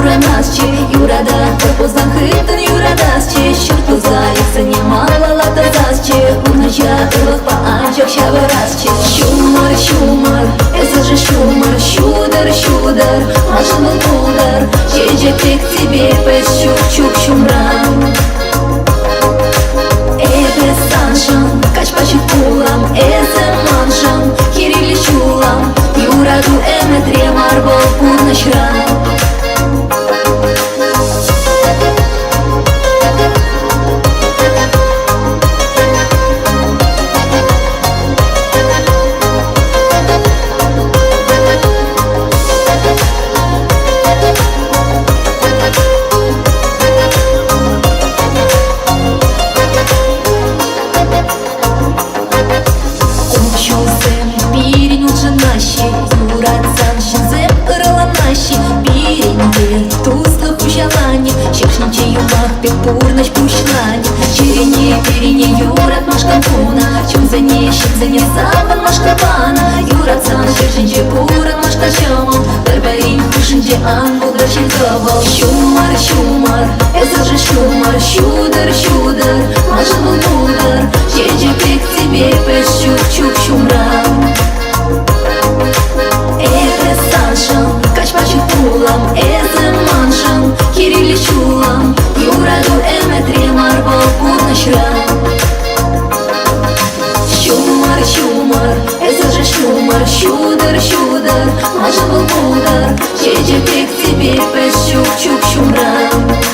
Юранасче, Юрада, Поздан хытын Юрадасче, Шыртыл зайыкса немалала тазасче, Урнача ылык па анчак шавырасче. Шумар, шумар, эсэжи шумар, Шудар, шудар, машин был пулдар, Чечек к тебе пэс чук-чук шумрам. Эпэ саншан, качпачы пулам, эсэ маншан, Кирилли чулам, Юраду эметре марбол пурнашрам. Юратсан шинзем ырыланащи, Биренде тузлы хущалани, Шекшниче юмах пек пурнач пушлани. Черене, перене, Юрат машкан пуна, Чумзане, щекзане, сапан машкапана. Юратсан шекшниче пуран машка чамон, Берберин хушинче ангулдар щекзавал. Шумар, шумар, эсэжи шумар, Шудар, шудар, машин был пулдар, Чечек к тебе пэс чук-чук шумрам. Эпэ саншан, качпачы пулам, эсэ маншан, Кирилли чулам, Юраду эметре марбол пурнашрам. Шумар, шумар, эсэжи шумар, Шудар, шудар, машин был пулдар, Чечек к тебе пэс чук-чук шумрам.